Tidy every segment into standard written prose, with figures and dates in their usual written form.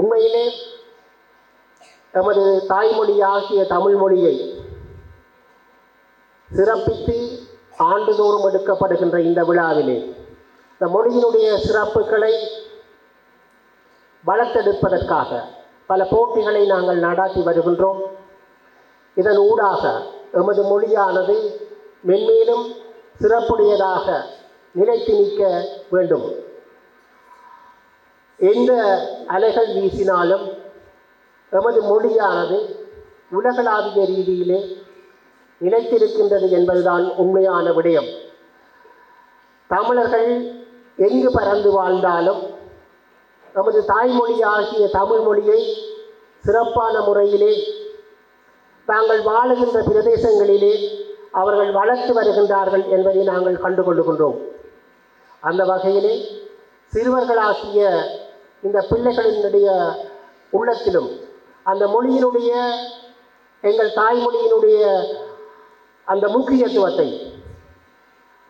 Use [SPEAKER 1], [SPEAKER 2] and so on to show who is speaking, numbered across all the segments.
[SPEAKER 1] உண்மையிலே நமது தாய்மொழியாகிய தமிழ் மொழியை சிறப்பித்து ஆண்டுதோறும் எடுக்கப்படுகின்ற இந்த விழாவிலே இந்த மொழியினுடைய சிறப்புகளை வளர்த்தெடுப்பதற்காக பல போட்டிகளை நாங்கள் நடாத்தி வருகின்றோம். இதன் ஊடாக எமது மொழியானது மென்மேலும் சிறப்புடையதாக நிலைத்து நிற்க வேண்டும். எந்த அலைகள் வீசினாலும் எமது மொழியானது உலகளாவிய ரீதியிலே நிலைத்திருக்கின்றது என்பதுதான் உண்மையான விடயம். தமிழர்கள் எங்கு பறந்து வாழ்ந்தாலும் நமது தாய்மொழியாகிய தமிழ் மொழியை சிறப்பான முறையிலே தாங்கள் வாழுகின்ற பிரதேசங்களிலே அவர்கள் வளர்த்து வருகின்றார்கள் என்பதை நாங்கள் கண்டுகொள்ளுகின்றோம். அந்த வகையிலே சிறுவர்களாகிய இந்த பிள்ளைகளினுடைய உள்ளத்திலும் அந்த மொழியினுடைய எங்கள் தாய்மொழியினுடைய அந்த முக்கியத்துவத்தை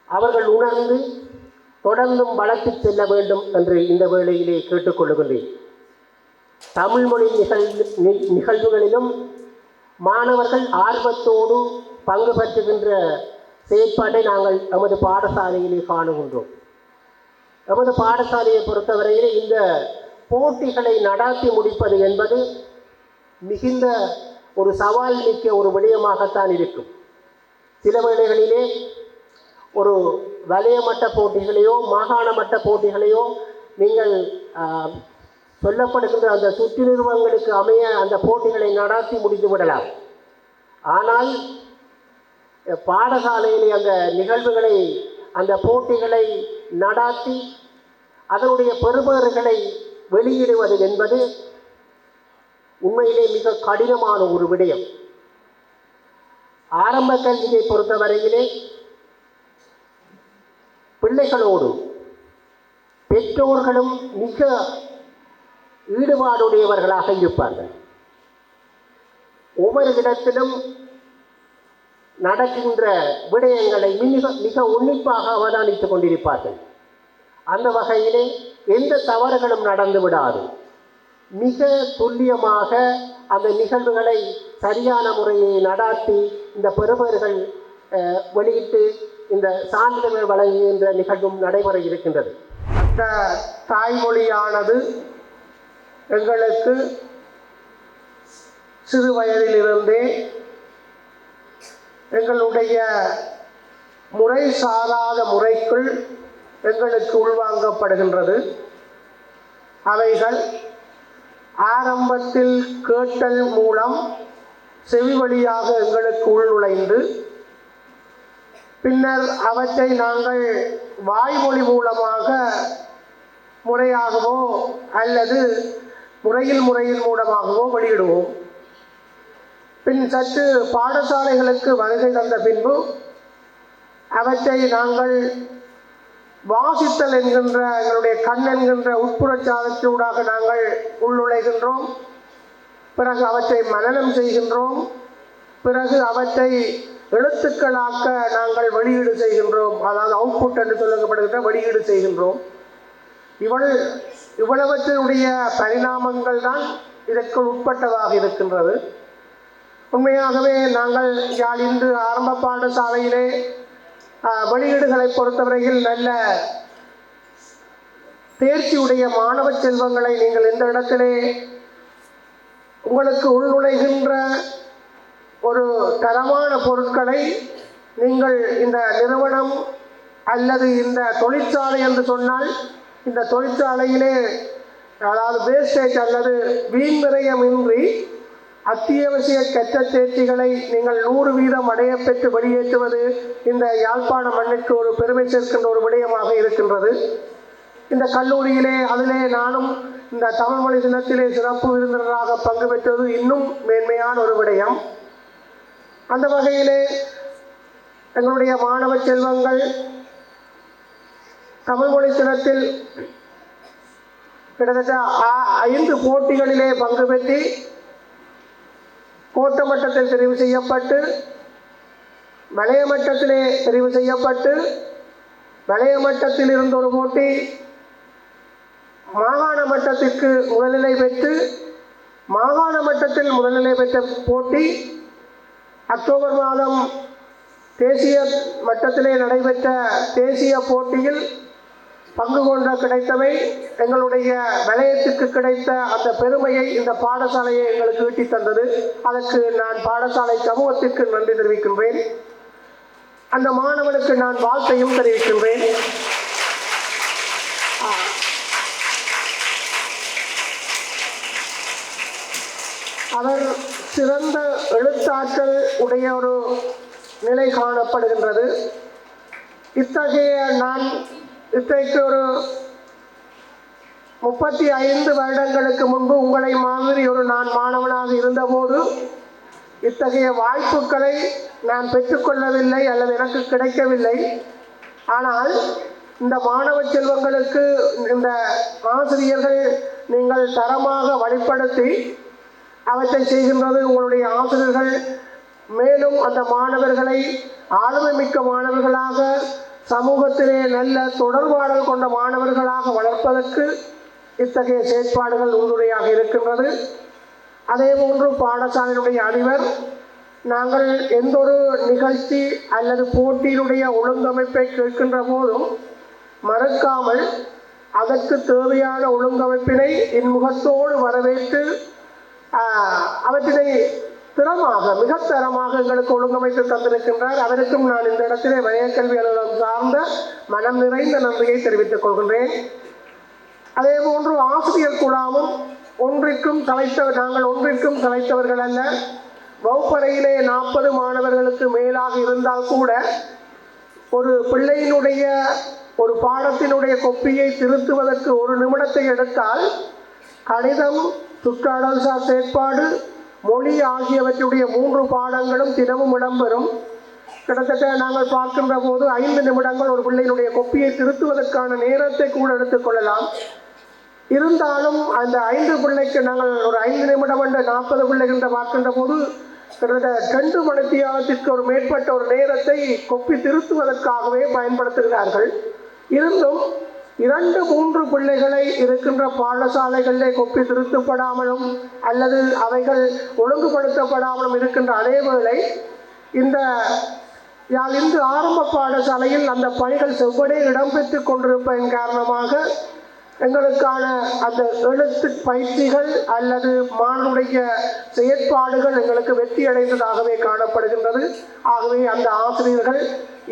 [SPEAKER 1] அவர்கள் உணர்ந்து தொடர்ந்தும் வளர்த்து செல்ல வேண்டும் என்று இந்த வேளையிலே கேட்டுக்கொள்ளுகின்றேன். தமிழ் மொழி நிகழ்வுகளிலும் மாணவர்கள் ஆர்வத்தோடு பங்கு பெற்றுகின்ற செயற்பாட்டை நாங்கள் நமது பாடசாலையிலே காணுகின்றோம். நமது பாடசாலையை பொறுத்தவரையிலே இந்த போட்டிகளை நடாத்தி முடிப்பது என்பது மிகுந்த ஒரு சவால் மிக்க ஒரு விடயமாகத்தான் இருக்கும். சில வேளைகளிலே ஒரு வலய மட்ட போட்டிகளையோ மாகாண மட்ட போட்டிகளையோ நீங்கள் சொல்லப்படுகின்ற அந்த சுற்று நிறுவனங்களுக்கு அமைய அந்த போட்டிகளை நடாத்தி முடித்து விடலாம். ஆனால் பாடசாலையிலே அந்த நிகழ்வுகளை அந்த போட்டிகளை நடாத்தி அதனுடைய பெறுபேறுகளை வெளியிடுவது என்பது உண்மையிலே மிக கடினமான ஒரு விடயம். ஆரம்ப கல்வியை பொறுத்தவரையிலே பிள்ளைகளோடு பெற்றோர்களும் மிக ஈடுபாடுடையவர்களாக இருப்பார்கள். ஒவ்வொரு இடத்திலும் நடக்கின்ற விடயங்களை மிக உன்னிப்பாக அவதானித்துக் கொண்டிருப்பார்கள். அந்த வகையிலே எந்த தவறுகளும் நடந்து விடாது. மிக துல்லியமாக அந்த நிகழ்வுகளை சரியான முறையை நடாத்தி இந்த பெறுபேறுகள் வெளியிட்டு இந்த சான்றிதழ்கள் வழங்குகின்ற நிகழ்வும் நடைபெற இருக்கின்றது. அந்த தாய்மொழியானது எங்களுக்கு சிறு வயதிலிருந்தே எங்களுடைய முறை சாராத முறைக்குள் எங்களுக்கு உள்வாங்கப்படுகின்றது. அவைகள் ஆரம்பத்தில் கேட்டல் மூலம் செவி வழியாக எங்களுக்கு உள்நுழைந்து பின்னர் அவற்றை நாங்கள் வாய்மொழி மூலமாக முறையாகவோ அல்லது முறையின் மூலமாகவோ வெளியிடுவோம். பின் சற்று பாடசாலைகளுக்கு வருகை தந்த பின்பு அவற்றை நாங்கள் வாசித்தல் என்கின்ற எங்களுடைய கண் என்கின்ற உட்புறச்சாதத்தினூடாக நாங்கள் உள்நுழைகின்றோம். பிறகு அவற்றை மனனம் செய்கின்றோம். பிறகு அவற்றை எழுத்துக்களாக்க நாங்கள் வெளியீடு செய்கின்றோம். அதாவது அவுட்புட் என்று சொல்லப்படுகின்ற வெளியீடு செய்கின்றோம். இவ்வளவற்றினுடைய பரிணாமங்கள் தான் இதற்கு உட்பட்டதாக இருக்கின்றது. உண்மையாகவே நாங்கள் இன்று ஆரம்ப பாடசாலையிலே வெளியீடுகளை பொறுத்தவரையில் நல்ல தேர்ச்சியுடைய மாணவ செல்வங்களை நீங்கள் இந்த இடத்திலே உங்களுக்கு உள்நுழைகின்ற ஒரு தரமான பொருட்களை நீங்கள் இந்த நிறுவனம் அல்லது இந்த தொழிற்சாலை என்று சொன்னால் இந்த தொழிற்சாலையிலே அதாவது வேஸ்டேஜ் அல்லது வீண்விரயமின்றி அத்தியாவசிய கற்ற தேர்ச்சிகளை நீங்கள் 100% அடைய பெற்று வெளியேற்றுவது இந்த யாழ்ப்பாண மண்ணிற்கு ஒரு பெருமை சேர்க்கின்ற ஒரு விடயமாக இருக்கின்றது. இந்த கல்லூரியிலே அதிலே நானும் இந்த தமிழ் மொழி தினத்திலே சிறப்பு விருந்தினராக பங்கு பெற்றது இன்னும் மேன்மையான ஒரு விடயம். அந்த வகையிலே எங்களுடைய மாணவ செல்வங்கள் தமிழ் மொழி தினத்தில் கிட்டத்தட்ட 5 போட்டிகளிலே பங்கு பெற்று கோட்ட மட்டத்தில் தெரிவு செய்யப்பட்டு வலய மட்டத்திலே தெரிவு செய்யப்பட்டு வலய மட்டத்தில் இருந்த ஒரு போட்டி மாகாண மட்டத்திற்கு முதல்நிலை பெற்று மாகாண மட்டத்தில் முதல்நிலை பெற்ற போட்டி அக்டோபர் மாதம் தேசிய மட்டத்திலே நடைபெற்ற தேசிய போட்டியில் பங்கு கொண்ட கிடைத்தவை எங்களுடைய வலயத்துக்கு கிடைத்த அந்த பெருமையை இந்த பாடசாலையை எங்களுக்கு ஈட்டி தந்தது. அதற்கு நான் பாடசாலை சமூகத்திற்கு நன்றி தெரிவிக்கின்றேன். அந்த மாணவனுக்கு நான் வாழ்த்தையும் தெரிவிக்கின்றேன். அவர் சிறந்த எழுத்தாற்றல் உடைய ஒரு நிலை காணப்படுகின்றது. இத்தகைய ஒரு 35 வருடங்களுக்கு முன்பு உங்களை மாதிரி நான் மாணவனாக இருந்தபோது இத்தகைய வாய்ப்புகளை நான் பெற்றுக்கொள்ளவில்லை அல்லது எனக்கு கிடைக்கவில்லை. ஆனால் இந்த மாணவ செல்வங்களுக்கு இந்த ஆசிரியர்கள் நீங்கள் தரமாக வழிப்படுத்தி அவற்றை செய்கின்றது உங்களுடைய ஆசிரியர்கள். மேலும் அந்த மாணவர்களை ஆளுமை மிக்க மாணவர்களாக, சமூகத்திலே நல்ல தொடர்பாடல் கொண்ட மாணவர்களாக வளர்ப்பதற்கு இத்தகைய செயற்பாடுகள் உறுதுணையாக இருக்கின்றது. அதேபோன்று பாடசாலையினுடைய அதிபர் நாங்கள் எந்த ஒரு நிகழ்ச்சி அல்லது போட்டியினுடைய ஒழுங்கமைப்பை கேட்கின்ற போதும் மறக்காமல் அதற்கு தேவையான ஒழுங்கமைப்பினை இன்முகத்தோடு வரவேற்று அவற்றினை மிக தரமாக எங்களுக்கு ஒழுங்கமைத்து தந்திருக்கின்றார். அவருக்கும் நான் இந்த இடத்திலே வயக்கல்வி அலுவலகம் சார்ந்த மனம் நிறைந்த நன்றியை தெரிவித்துக் கொள்கின்றேன். அதேபோன்று ஆசிரியர் குழாமும் நாங்கள் ஒன்றிற்கும் தலைத்தவர்கள் அல்ல. வகுப்பறையிலே 40 மாணவர்களுக்கு மேலாக இருந்தால் கூட ஒரு பிள்ளையினுடைய ஒரு பாடத்தினுடைய கொப்பியை திருத்துவதற்கு 1 நிமிடத்தை எடுத்தால் கணிதம், சுற்றாடல்சார் செயற்பாடு, மொழி ஆகியவற்றுடைய 3 பாடங்களும் தினமும் இடம்பெறும். கிட்டத்தட்ட நாங்கள் பார்க்கின்ற போது 5 நிமிடங்கள் ஒரு பிள்ளையினுடைய கொப்பியை திருத்துவதற்கான நேரத்தை கூட எடுத்துக்கொள்ளலாம். இருந்தாலும் அந்த 5 பிள்ளைக்கு நாங்கள் ஒரு 5 நிமிடம் என்று 40 பிள்ளைகள் பார்க்கின்ற போது கிட்டத்தட்ட 2 மணித்தியாலத்திற்கு ஒரு மேற்பட்ட ஒரு நேரத்தை கொப்பி திருத்துவதற்காகவே பயன்படுத்துகிறார்கள். இருந்தும் 2-3 பிள்ளைகளை இருக்கின்ற பாடசாலைகளிலே கொப்பி திருத்தப்படாமலும் அல்லது அவைகள் ஒழுங்குபடுத்தப்படாமலும் இருக்கின்ற அதேவேளை இந்த ஆரம்ப பாடசாலையில் அந்த பணிகள் செவ்வனே இடம்பெற்று கொண்டிருப்பதன் காரணமாக எங்களுக்கான அந்த எழுத்து பயிற்சிகள் அல்லது மாணவனுடைய செயற்பாடுகள் எங்களுக்கு வெற்றி அடைந்ததாகவே காணப்படுகின்றது. ஆகவே அந்த ஆசிரியர்கள்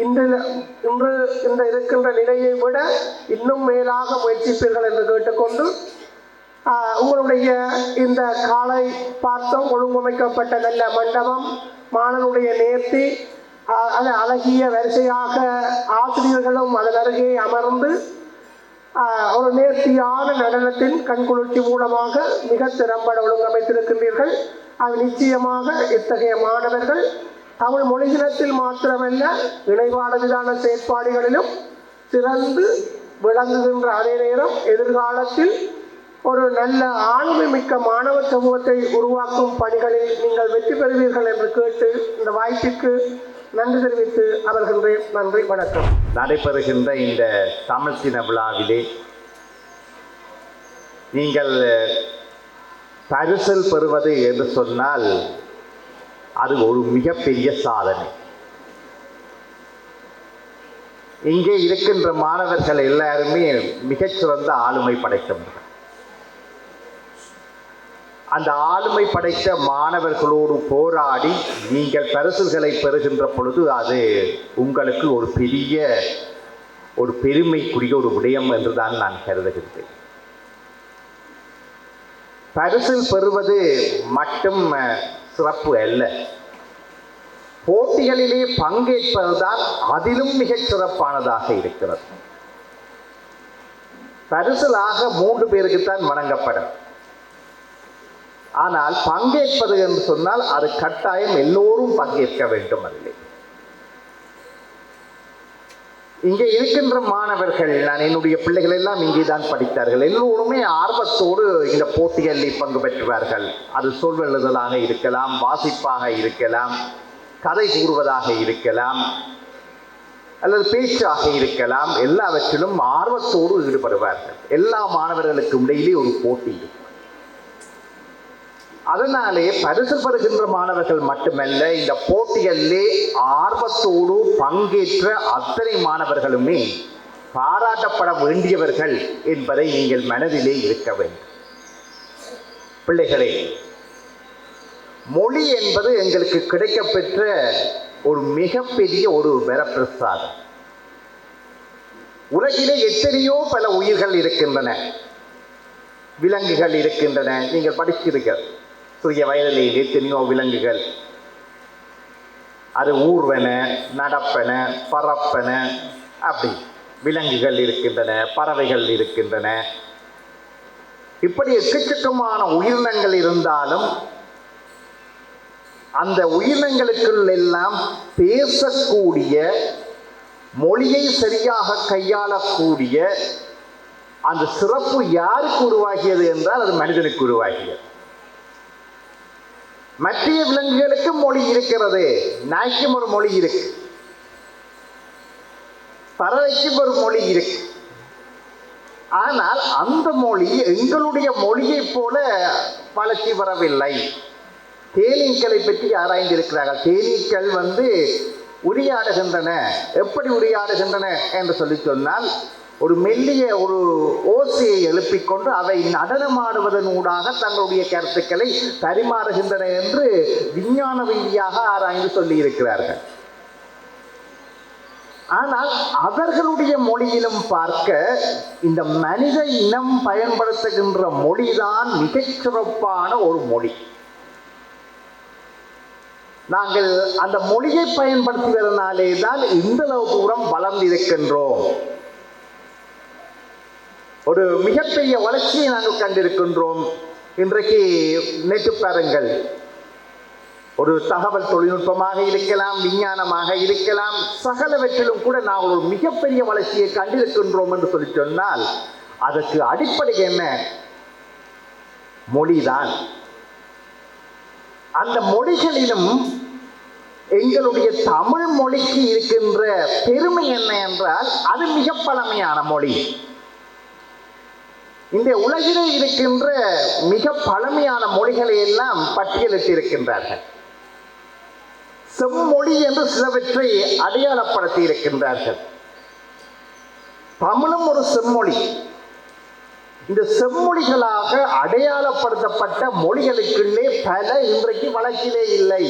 [SPEAKER 1] இன்று இருக்கின்ற நிலையை விட இன்னும் மேலாக முயற்சிப்பீர்கள் என்று கேட்டுக்கொண்டு உங்களுடைய இந்த காலை பார்த்தோம். ஒழுங்கமைக்கப்பட்ட நல்ல மண்டபம், மாணவனுடைய நேர்த்தி, அது அழகிய வரிசையாக ஆசிரியர்களும் அதன் அருகே அமர்ந்து ஒரு நேர்த்தியான நடனத்தின் கண்குளிர்ச்சி மூலமாக மிக திறம்பட ஒழுங்கமைத்திருக்கின்றீர்கள். அது நிச்சயமாக இத்தகைய மாணவர்கள் தமிழ் மொழி தினத்தில் மாத்திரமல்ல இணைவான செயற்பாடுகளிலும் சிறந்து விளங்குகின்ற அதே நேரம் எதிர்காலத்தில் ஒரு நல்ல ஆளுமை மிக்க மாணவ சமூகத்தை உருவாக்கும் பணிகளில் நீங்கள் வெற்றி பெறுவீர்கள் என்று கேட்டு இந்த வாய்ப்பிற்கு நன்றி தெரிவித்து அவர்கின்றேன். நன்றி, வணக்கம்.
[SPEAKER 2] நடைபெறுகின்ற இந்த தமிழ் தின விழாவிலே நீங்கள் பரிசில் பெறுவது என்று சொன்னால் அது ஒரு மிகப்பெரிய சாதனை. இங்கே இருக்கின்ற மாணவர்கள் எல்லாருமே மிகச்சிறந்த ஆளுமை படைத்தவர்கள். அந்த ஆளுமை படைத்த மாணவர்களோடு போராடி நீங்கள் பரிசுகளை பெறுகின்ற பொழுது அது உங்களுக்கு ஒரு பெருமைக்குரிய ஒரு விடயம் என்றுதான் நான் கருதுகின்றேன். பரிசில் பெறுவது மட்டும் சிறப்பு அல்ல, போட்டிகளிலே பங்கேற்பதுதான் அதிலும் மிகச் சிறப்பானதாக இருக்கிறது. பரிசிலாக 3 பேருக்குத்தான் வழங்கப்படும். ஆனால் பங்கேற்பது என்று சொன்னால் அது கட்டாயம் எல்லோரும் பங்கேற்க வேண்டும். அதிலே இங்கே இருக்கின்ற மாணவர்கள், நான் என்னுடைய பிள்ளைகள் எல்லாம் இங்கே தான் படித்தார்கள், எல்லோருமே ஆர்வத்தோடு இந்த போட்டிகளில் பங்கு பெற்றுவார்கள். அது சொல்வெழுதலாக இருக்கலாம், வாசிப்பாக இருக்கலாம், கதை கூறுவதாக இருக்கலாம், அல்லது பேச்சாக இருக்கலாம், எல்லாவற்றிலும் ஆர்வத்தோடு ஈடுபடுவார்கள். எல்லா மாணவர்களுக்கும் இடையிலே ஒரு போட்டி இருக்கும். அதனாலே பரிசு பெறுகின்ற மாணவர்கள் மட்டுமல்ல, இந்த போட்டிகளிலே ஆர்வத்தோடு பங்கேற்ற அத்தனை மாணவர்களுமே பாராட்டப்பட வேண்டியவர்கள் என்பதை நீங்கள் மனதிலே இருக்க வேண்டும். பிள்ளைகளே, மொழி என்பது எங்களுக்கு கிடைக்கப்பெற்ற ஒரு மிகப்பெரிய ஒரு வரப்பிரசாதம். உலகிலே எத்தனையோ பல உயிர்கள் இருக்கின்றன, விலங்குகள் இருக்கின்றன. நீங்கள் படிக்கிறீர்கள், சிறிய வயதிலே எத்தனையோ விலங்குகள், அது ஊர்வன, நடப்பன, பறப்பன, அப்படி விலங்குகள் இருக்கின்றன, பறவைகள் இருக்கின்றன. இப்படி எக்கச்சக்கமான உயிரினங்கள் இருந்தாலும் அந்த உயிரினங்களுக்குள் எல்லாம் பேசக்கூடிய, மொழியை சரியாக கையாளக்கூடிய அந்த சிறப்பு யாருக்கு உருவாகியது என்றால் அது மனிதனுக்கு உருவாகியது. மற்ற விலங்குகளுக்கு மொழி இருக்கிறது. நாய்க்கும் ஒரு மொழி இருக்கு, பறவைக்கும் ஒரு மொழி இருக்கு. ஆனால் அந்த மொழி எங்களுடைய மொழியைப் போல வளர்ச்சி வரவில்லை. தேனீக்களை பற்றி ஆராய்ந்திருக்கிறார்கள். தேனீக்கள் உரையாடுகின்றன. எப்படி உரையாடுகின்றன என்று சொன்னால், ஒரு மெல்லிய ஒரு ஓசையை எழுப்பிக்கொண்டு அவை நடனமாடுவதனூடாக தங்களுடைய கருத்துக்களை பரிமாறுகின்றன என்று விஞ்ஞான ரீதியாக ஆராய்ந்து சொல்லியிருக்கிறார்கள். ஆனால் அவர்களுடைய மொழியிலும் பார்க்க இந்த மனித இனம் பயன்படுத்துகின்ற மொழிதான் மிகச்சிறப்பான ஒரு மொழி. நாங்கள் அந்த மொழியை பயன்படுத்துவதனாலே தான் இந்த தூரம் வளர்ந்திருக்கின்றோம். ஒரு மிகப்பெரிய வளர்ச்சியை நாங்கள் கண்டிருக்கின்றோம். இன்றைக்கு நேற்று பாருங்கள், ஒரு தகவல் தொழில்நுட்பமாக இருக்கலாம், விஞ்ஞானமாக இருக்கலாம், சகலவற்றிலும் கூட நாங்கள் ஒரு மிகப்பெரிய வளர்ச்சியை கண்டிருக்கின்றோம் என்று சொன்னால் அதற்கு அடிப்படை என்ன? மொழிதான். அந்த மொழிகளிலும் எங்களுடைய தமிழ் மொழிக்கு இருக்கின்ற பெருமை என்ன என்றால், அது மிக பழமையான மொழி. இந்த உலகிலே இருக்கின்ற மிக பழமையான மொழிகளை எல்லாம் பட்டியலிட்டு இருக்கின்றார்கள். செம்மொழி என்று சிலவற்றை அடையாளப்படுத்தி இருக்கின்றார்கள். தமிழும் ஒரு செம்மொழி. இந்த செம்மொழிகளாக அடையாளப்படுத்தப்பட்ட மொழிகளுக்குள்ளே பல இன்றைக்கு வழக்கிலே இல்லை.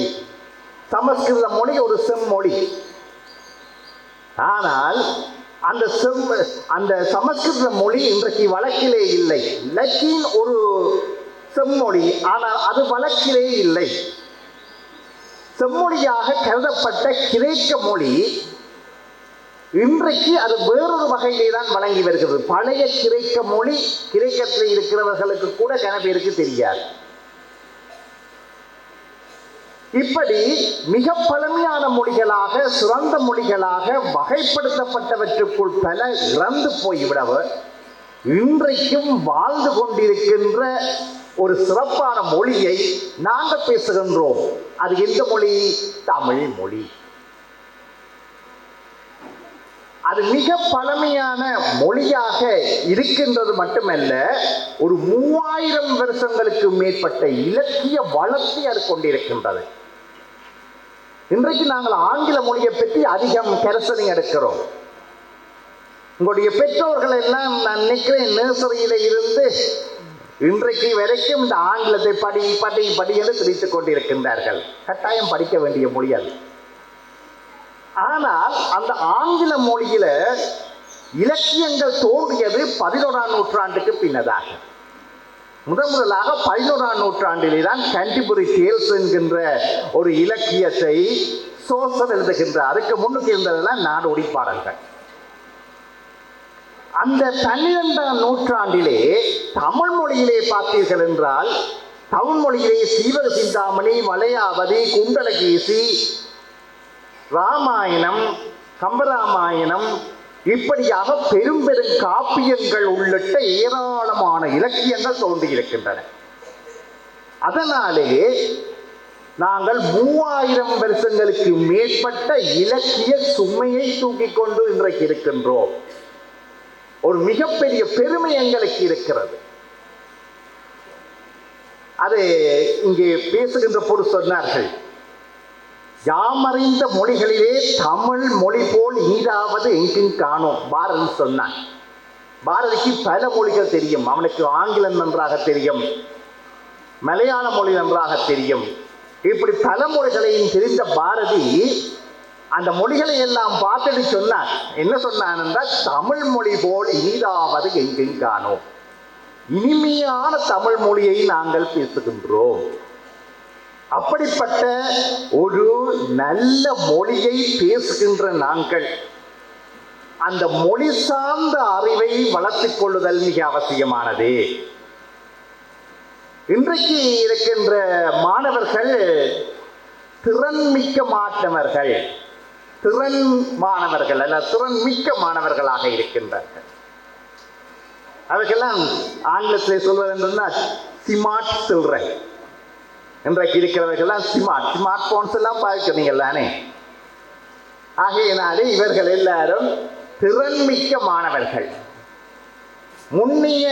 [SPEAKER 2] சமஸ்கிருத மொழி ஒரு செம்மொழி. ஆனால் அந்த சமஸ்கிருத மொழி இன்றைக்கு வழக்கிலே இல்லை. லத்தீன் ஒரு செம்மொழி, ஆனால் அது வழக்கிலே இல்லை. செம்மொழியாக கருதப்பட்ட கிரேக்க மொழி இன்றைக்கு அது வேறொரு வகையிலே தான் வழங்கி வருகிறது. பழைய கிரேக்க மொழி கிரேக்கத்தில் இருக்கிறவர்களுக்கு கூட கன பேருக்கு தெரியாது. இப்படி மிக பழமையான மொழிகளாக, சிறந்த மொழிகளாக வகைப்படுத்தப்பட்டவற்றுக்குள் பல இறந்து போய்விடவ இன்றைக்கும் வாழ்ந்து கொண்டிருக்கின்ற ஒரு சிறப்பான மொழியை நாங்கள் பேசுகின்றோம். அது எந்த மொழி? தமிழ் மொழி. அது மிக பழமையான மொழியாக இருக்கின்றது மட்டுமல்ல, ஒரு 3000 வருஷங்களுக்கு மேற்பட்ட இலக்கிய வளர்ச்சி அது கொண்டிருக்கின்றது. இன்றைக்கு நாங்கள் ஆங்கில மொழியை பற்றி அதிகம் கரிசனை எடுக்கிறோம். உங்களுடைய பெற்றோர்கள் எல்லாம் நான் நினைக்கிறேன் நர்சரியில இருந்து இன்றைக்கு வரைக்கும் இந்த ஆங்கிலத்தை படி படி படி என்று திரித்துக் கொண்டிருக்கின்றார்கள். கட்டாயம் படிக்க வேண்டிய மொழி அது. ஆனால் அந்த ஆங்கில மொழியில இலக்கியங்கள் தோன்றியது 11ஆம் நூற்றாண்டுக்கு பின்னதாக. முதலாக 11ஆம் நூற்றாண்டிலே தான் கேன்டர்பரி டேல்ஸ் என்கின்ற ஒரு இலக்கியத்தை சோசர் எழுதுகின்றார். அதுக்கு முன்னுக்கு இருந்ததெல்லாம் நாடோடி பாடல்கள். அந்த 12ஆம் நூற்றாண்டிலே தமிழ் மொழியிலே பார்த்தீர்கள் என்றால், தமிழ் மொழியிலே சீவக சிந்தாமணி, வளையாபதி, குண்டலகேசி, ராமாயணம், கம்பராமாயணம், இப்படியாக பெரும் பெரும் காப்பியங்கள் உள்ளிட்ட ஏராளமான இலக்கியங்கள் தோன்றியிருக்கின்றன. அதனாலே நாங்கள் 3000 வருஷங்களுக்கு மேற்பட்ட இலக்கிய சுமையை தூக்கிக் கொண்டு இன்றைக்கு இருக்கின்றோம். ஒரு மிகப்பெரிய பெருமை எங்களுக்கு இருக்கிறது. அது இங்கே பேசுகின்ற போது சொன்னார்கள், யாமறிந்த மொழிகளிலே தமிழ் மொழி போல் ஈராவது எங்கும் காணோம். பாரதி சொன்னான். பாரதிக்கு பல மொழிகள் தெரியும். அவனுக்கு ஆங்கிலம் நன்றாக தெரியும், மலையாள மொழி நன்றாக தெரியும். இப்படி பல மொழிகளையும் தெரிந்த பாரதி அந்த மொழிகளை எல்லாம் பார்த்துட்டு சொன்னான். என்ன சொன்னான் என்றால், தமிழ் மொழி போல் ஈராவது எங்கும் காணோம். இனிமையான தமிழ் மொழியை நாங்கள் பேசுகின்றோம். அப்படிப்பட்ட ஒரு நல்ல மொழியை பேசுகின்ற நாங்கள் அந்த மொழி சார்ந்த அறிவை வளர்த்துக் கொள்ளுதல் மிக அவசியமானது. இன்றைக்கு இருக்கின்ற மாணவர்கள் திறன்மிக்க மாணவர்கள், திறன்மிக்க மாணவர்களாக இருக்கின்றார்கள். அவர்களெல்லாம் ஆங்கிலத்தில் சொல்வது என்றா ஸ்மார்ட் சில்ட்ரன். இன்றைக்கு இருக்கிறவர்கள்லாம் ஸ்மார்ட் போன்ஸ் எல்லாம் பார்க்கிறீர்கள் தானே. ஆகையினாலே இவர்கள் எல்லாரும் திறன்மிக்க மாணவர்கள். முன்னிய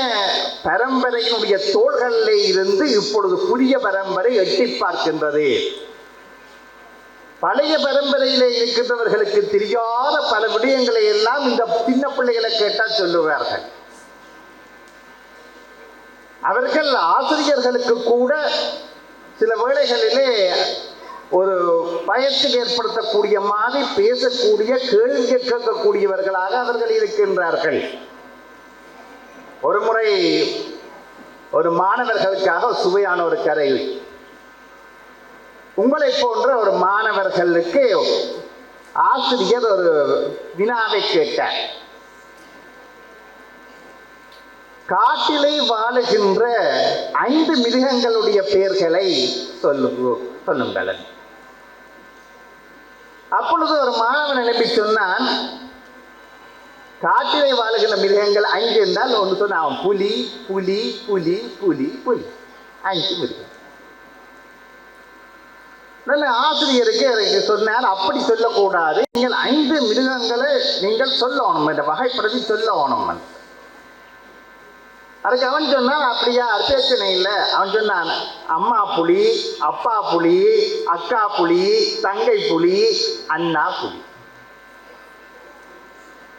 [SPEAKER 2] பரம்பரையினுடைய தோள்களிலே இருந்து இப்பொழுது புதிய பரம்பரை எட்டி பார்க்கின்றது. பழைய பரம்பரையிலே இருக்கின்றவர்களுக்கு தெரியாத பல விடயங்களை எல்லாம் இந்த சின்ன பிள்ளைகளை கேட்டால் சொல்லுவார்கள். அவர்கள் ஆசிரியர்களுக்கு கூட சில வேளைகளிலே ஒரு பயத்தில் ஏற்படுத்தக்கூடிய மாதிரி பேசக்கூடிய, கேள்வி கேட்கக்கூடியவர்களாக அவர்கள் இருக்கின்றார்கள். ஒரு முறை ஒரு மாணவர்களுக்காக சுவையான ஒரு கதை. உங்களை போன்ற ஒரு மாணவர்களுக்கு ஆசிரியர் ஒரு வினாவை கேட்டார். காட்டிலே வாழுகின்ற 5 மிருகங்களுடைய பெயர்களை சொல்லுங்கள். அப்பொழுது ஒரு மாணவன் எழுப்பி சொன்னான், காட்டிலே வாழுகின்ற மிருகங்கள் 5 என்றால் ஒன்று சொன்ன அவன் புலி புலி புலி புலி புலி 5 மிருகம். நல்ல ஆசிரியருக்கு சொன்னார், அப்படி சொல்லக்கூடாது, நீங்கள் 5 மிருகங்களை நீங்கள் சொல்லணும், இந்த வகைப்படுத்தி சொல்லணும். அதுக்கு அவன் சொன்னான், அப்படியா பிரச்சனை இல்லை. அவன் சொன்னான், அம்மா புலி, அப்பா புலி, அக்கா புலி, தங்கை புலி, அண்ணா புலி.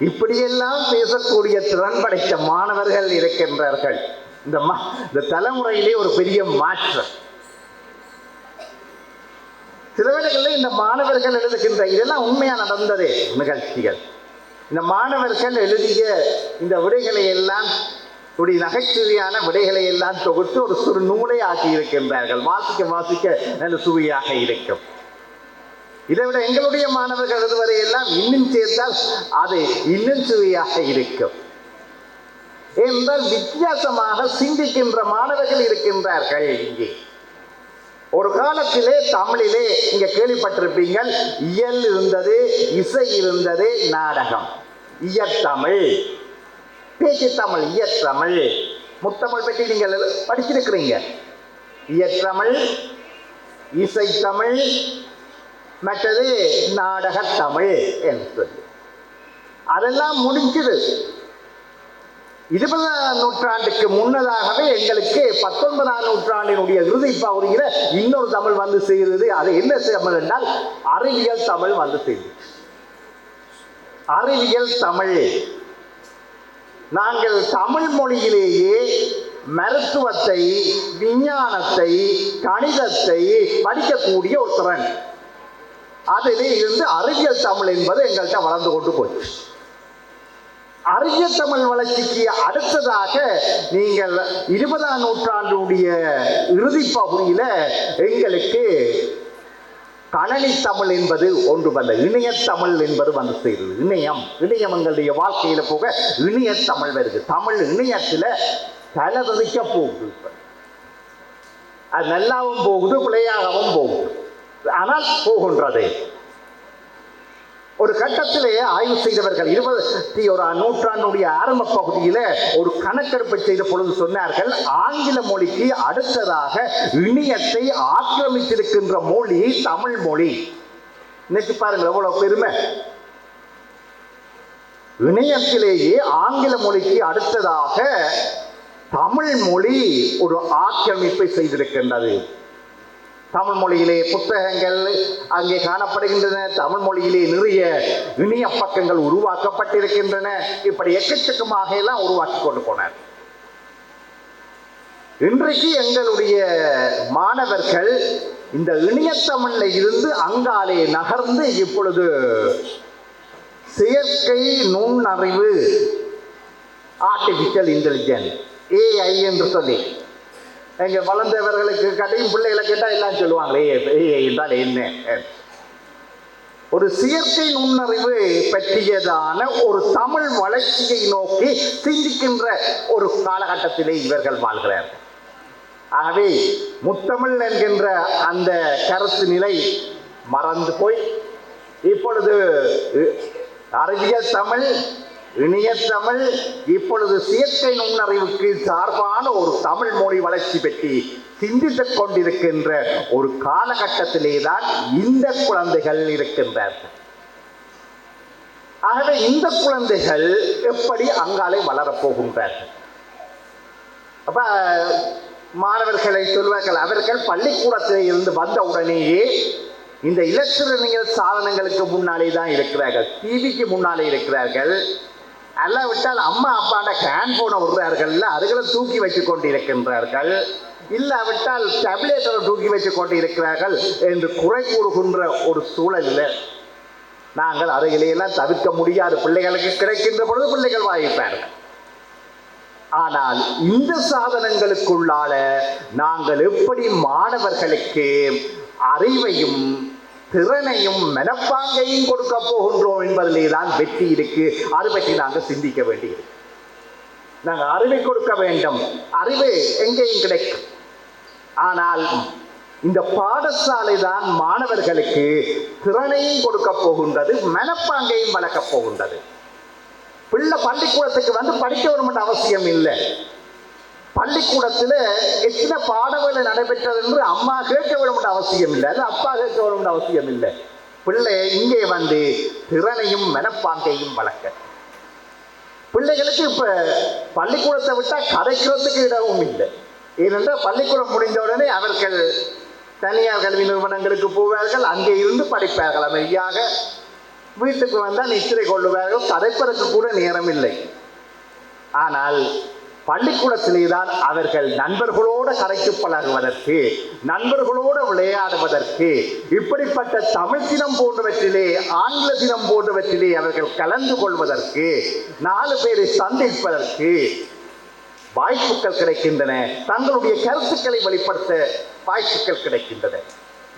[SPEAKER 2] இப்படியெல்லாம் பேசக்கூடிய திறன் படைத்த மாணவர்கள் இருக்கின்றார்கள். இந்த தலைமுறையிலே ஒரு பெரிய மாற்றம். சில வேளைகளில் இந்த மாணவர்கள் எழுதுகின்ற, இதெல்லாம் உண்மையா நடந்ததே நிகழ்ச்சிகள். இந்த மாணவர்கள் எழுதிய இந்த விடைகளை எல்லாம், நகைச்சுவையான விடைகளை எல்லாம் தொகுத்து ஒரு சிறு நூலை ஆக்கி இருக்கின்றார்கள். வாசிக்க வாசிக்க நல்ல சுவையாக இருக்கும். இதை விட எங்களுடைய மாணவர்கள் இதுவரை எல்லாம் இன்னும் சேர்த்தால் அது இன்னும் சுவையாக இருக்கும். என்றால் வித்தியாசமாக சிந்திக்கின்ற மாணவர்கள் இருக்கின்றார்கள். இங்கே ஒரு காலத்திலே தமிழிலே இங்க கேள்விப்பட்டிருப்பீங்கள், இயல் இருந்தது, இசை இருந்தது, நாடகம். இயற்தமிழ், பேச்சு தமிழ், இயற்றமிழ். முத்தமிழ் பற்றி நீங்கள் படிச்சிருக்கிறீங்க. இயற்றமிழ், இசைத்தமிழ், மற்றது நாடகத்தமிழ் என்று சொல்லி அதெல்லாம் முடிஞ்சது. 20ஆம் நூற்றாண்டுக்கு முன்னதாகவே எங்களுக்கு 19ஆம் நூற்றாண்டினுடைய இறுதி பகுதியில் இன்னொரு தமிழ் வந்து செய்கிறது. அது என்ன தமிழ் என்றால் அறிவியல் தமிழ் வந்து செய்து. அறிவியல் தமிழ். நாங்கள் தமிழ் மொழியிலேயே மருத்துவத்தை, விஞ்ஞானத்தை, கணிதத்தை படிக்கக்கூடிய ஒரு திறன். அதிலே இருந்து அறிவியல் தமிழ் என்பது எங்கள்கிட்ட வளர்ந்து கொண்டு போச்சு. அறிவியல் தமிழ் வளர்ச்சிக்கு அடுத்ததாக நீங்கள் 20ஆம் நூற்றாண்டுடைய இறுதி பகுதியில் எங்களுக்கு கணனி தமிழ் என்பது ஒன்று வந்த, இணையத்தமிழ் என்பது வந்து செய்தது. இணையம் எங்களுடைய வாழ்க்கையில போக இணையத்தமிழ் வருது. தமிழ் இணையத்தில் தலைவரிக்க போகுது. அது நல்லாவும் போகுது, பிள்ளையாகவும் போகுது. ஆனால் போகின்றது. ஒரு கட்டத்திலே ஆய்வு செய்தவர்கள் 21ஆம் நூற்றாண்டுடைய ஆரம்ப பகுதியில் ஒரு கணக்கெடுப்பை செய்த பொழுது சொன்னார்கள், ஆங்கில மொழிக்கு அடுத்ததாக இணையத்தை ஆக்கிரமித்திருக்கின்ற மொழி தமிழ் மொழி. நினைச்சு பாருங்கள் எவ்வளவு பெருமை. இணையத்திலேயே ஆங்கில மொழிக்கு அடுத்ததாக தமிழ் மொழி ஒரு ஆக்கிரமிப்பை செய்திருக்கின்றது. தமிழ் மொழியிலே புத்தகங்கள் அங்கே காணப்படுகின்றன. தமிழ் மொழியிலே நிறைய இணைய பக்கங்கள் உருவாக்கப்பட்டிருக்கின்றன. இப்படி எக்கச்சக்கமாக எல்லாம் உருவாக்கி கொண்டு போனார். இன்றைக்கு எங்களுடைய மாணவர்கள் இந்த இணையத்தமிழ்ல இருந்து அங்காலே நகர்ந்து இப்பொழுது செயற்கை நுண்ணறிவு, ஆர்டிபிஷியல் இன்டெலிஜென்ஸ், ஏஐ என்று சொல்லி எங்க வளர்ந்தவர்களுக்கு கடையும் பிள்ளைகளை கேட்டால் எல்லாம் சொல்லுவாங்களே ஏஐ என்றால் என்ன. ஒரு செயற்கை நுண்ணறிவு பற்றியதான ஒரு தமிழ் வளர்ச்சியை நோக்கி சிந்திக்கின்ற ஒரு காலகட்டத்திலே இவர்கள் வாழ்கிறார்கள். ஆகவே முத்தமிழ் என்கின்ற அந்த கருத்து நிலை மறந்து போய் இப்பொழுது அறிவியல் தமிழ், இணையத்தமிழ், இப்பொழுது செயற்கை நுண்ணறிவுக்கு சார்பான ஒரு தமிழ் மொழி வளர்ச்சி பற்றி சிந்தித்துக் கொண்டிருக்கின்ற ஒரு காலகட்டத்திலே தான் இந்த குழந்தைகள் இருக்கின்றார்கள். ஆகவே இந்த குழந்தைகள் எப்படி அங்காலே வளரப்போகின்றார்கள்? அப்ப மாணவர்களை சொல்வார்கள், அவர்கள் பள்ளிக்கூடத்தில் இருந்து வந்த உடனேயே இந்த இலத்திரனியல் சாதனங்களுக்கு முன்னாலே தான் இருக்கிறார்கள், டிவிக்கு முன்னாலே இருக்கிறார்கள். அல்லாவிட்டால் அம்மா அப்பாண்ட ஹேண்ட்போனை விடுறார்கள், அதுகளை தூக்கி வச்சு கொண்டு இருக்கின்றார்கள். இல்லாவிட்டால் டேப்லெட்டை தூக்கி வச்சு கொண்டு இருக்கிறார்கள் என்று குறை கூறுகின்ற ஒரு சூழலில் நாங்கள் அதையிலையெல்லாம் தவிர்க்க முடியாது. பிள்ளைகளுக்கு கிடைக்கின்ற பொழுது பிள்ளைகள் வாங்கிப்பார்கள். ஆனால் இந்த சாதனங்களுக்குள்ளால நாங்கள் எப்படி மாணவர்களுக்கு அறிவையும் திறனையும் மனப்பாங்கையும் கொடுக்க போகின்றோம் என்பதிலே தான் வெற்றி இருக்கு. அதை பற்றி நாங்கள் சிந்திக்க வேண்டியிருக்கு. நாங்கள் அறிவை கொடுக்க வேண்டும். அறிவு எங்கேயும் கிடைக்கும். ஆனால் இந்த பாடசாலை தான் மாணவர்களுக்கு திறனையும் கொடுக்க போகின்றது, மனப்பாங்கையும் வளர்க்க போகின்றது. பிள்ளை பள்ளிக்கூடத்துக்கு வந்து படிக்க வேணும்ன்ற அவசியம் இல்லை. பள்ளிக்கூடத்தில் எத்தனை பாடங்களை நடைபெற்றது என்று அம்மா கேட்க வேணும்ன்ற அவசியம் இல்லை, அது அப்பா கேட்க வேணும்ன்ற அவசியம் இல்லை. பிள்ளை இங்கே வந்து திறனையும் மனப்பாங்கையும் வளர்க்க. பிள்ளைகளுக்கு இப்ப பள்ளிக்கூடத்தை விட்டால் கதைக்கிறதுக்கு இடமும் இல்லை. ஏனென்றால் பள்ளிக்கூடம் முடிந்த உடனே அவர்கள் தனியார் கல்வி நிறுவனங்களுக்கு போவார்கள், அங்கே இருந்து படிப்பார்கள். அமைதியாக வீட்டுக்கு வந்தால் நித்திரை கொள்ளுவார்கள், கதைப்பதற்கு கூட நேரம் இல்லை. ஆனால் பள்ளிக்கூடத்திலே தான் அவர்கள் நண்பர்களோடு கரைக்கு பழகுவதற்கு, நண்பர்களோடு விளையாடுவதற்கு, இப்படிப்பட்ட தமிழ் தினம் போன்றவற்றிலே ஆங்கில தினம் போன்றவற்றிலே அவர்கள் கலந்து கொள்வதற்கு, 4 பேரை சந்திப்பதற்கு வாய்ப்புகள் கிடைக்கின்றன. தங்களுடைய கருத்துக்களை வெளிப்படுத்த வாய்ப்புகள் கிடைக்கின்றன.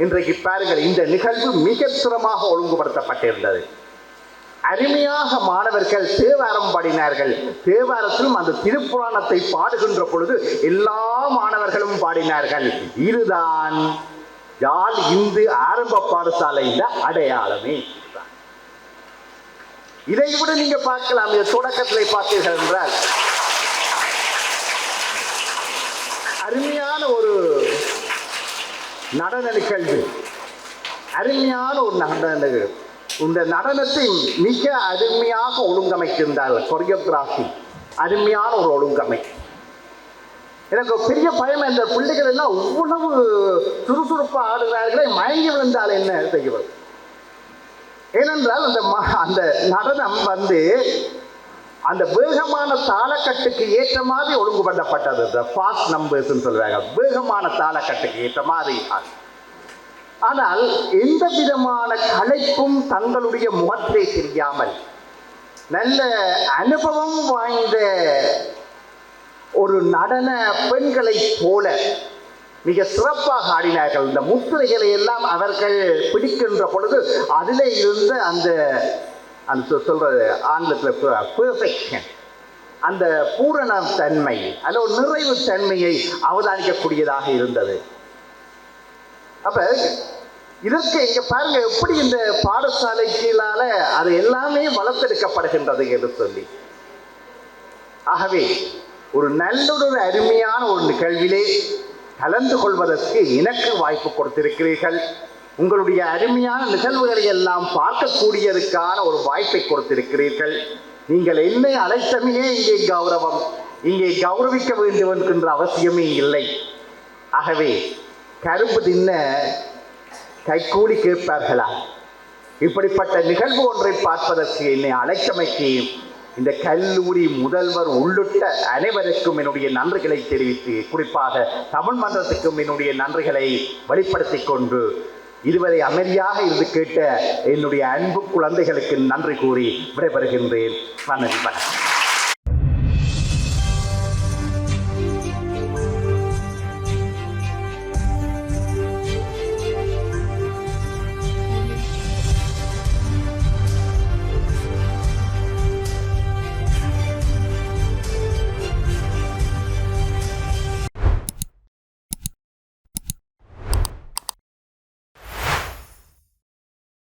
[SPEAKER 2] இன்றைக்கு பாருங்கள், இந்த நிகழ்வு மிக சிரமமாக ஒழுங்குபடுத்தப்பட்டிருந்தது. அருமையாக மாணவர்கள் தேவாரம் பாடினார்கள். தேவாரத்திலும் அந்த திருப்புராணத்தை பாடுகின்ற பொழுது எல்லா மாணவர்களும் பாடினார்கள். இதுதான் யாழ் இந்து ஆரம்ப பாடசாலையின் அடையாளமே. இதை விட நீங்க பார்க்கலாம். இந்த தொடக்கத்திலே பார்த்தீர்கள் என்றால் அருமையான ஒரு நடன நிகழ்வு, அருமையான ஒரு நடன நிகழ்வு. இந்த நடனத்தை மிக அருமையாக ஒழுங்கமைக்கின்றார்கள். கொரியோகிராஃபி அருமையான ஒரு ஒழுங்கமை. எனக்கு பெரிய பயம், இந்த பிள்ளைகள் எல்லாம் இவ்வளவு சுறுசுறுப்பாக ஆடுகிறார்களே, மயங்கி விழுந்தால் என்ன செய்வது? ஏனென்றால் அந்த நடனம் வந்து அந்த வேகமான தாளக்கட்டுக்கு ஏற்ற மாதிரி ஒழுங்குபடுத்தப்பட்டது. இந்த ஃபாஸ்ட் நம்பர்ஸ் சொல்றாங்க, வேகமான தாளக்கட்டுக்கு ஏற்ற மாதிரி. ஆனால் எந்த விதமான கலைப்பும் தங்களுடைய முகத்திலே தெரியாமல் நல்ல அனுபவம் வாய்ந்த ஒரு நடன பெண்களை போல மிக சிறப்பாக ஆடினார்கள். இந்த முத்திரைகளை எல்லாம் அவர்கள் பிடிக்கின்ற பொழுது அதிலே இருந்த அந்த சொல்றது ஆங்கிலத்தில் பெர்ஃபெக்ஷன், அந்த பூரண தன்மை, அல்ல ஒரு நிறைவு தன்மையை அவதானிக்கக்கூடியதாக இருந்தது. அப்ப இதற்கு இங்க பாருங்க எப்படி இந்த பாடசாலைகளால அது எல்லாமே வளர்த்தெடுக்கப்படுகின்றது என்று சொல்லி. ஆகவே ஒரு நல்ல ஒரு அருமையான ஒரு நிகழ்விலே கலந்து கொள்வதற்கு எனக்கு வாய்ப்பு கொடுத்திருக்கிறீர்கள். உங்களுடைய அருமையான நிகழ்வுகளை எல்லாம் பார்க்கக்கூடியதற்கான ஒரு வாய்ப்பை கொடுத்திருக்கிறீர்கள். நீங்கள் என்னை அழைத்தமையே இங்கே கௌரவம், இங்கே கௌரவிக்க வேண்டும் என்கின்ற அவசியமே இல்லை. ஆகவே கரும்பு தின்ன கைக்கூலி கேட்பார்களா? இப்படிப்பட்ட நிகழ்வு ஒன்றை பார்ப்பதற்கு என்னை அழைத்தமைக்கு இந்த கல்லூரி முதல்வர் உள்ளிட்ட அனைவருக்கும் என்னுடைய நன்றிகளை தெரிவித்து, குறிப்பாக தமிழ் மன்றத்துக்கும் என்னுடைய நன்றிகளை வெளிப்படுத்திக் கொண்டு, இதுவரை அமைதியாக இருந்து கேட்ட என்னுடைய அன்பு குழந்தைகளுக்கு நன்றி கூறி விடைபெறுகின்றேன். நன்றி.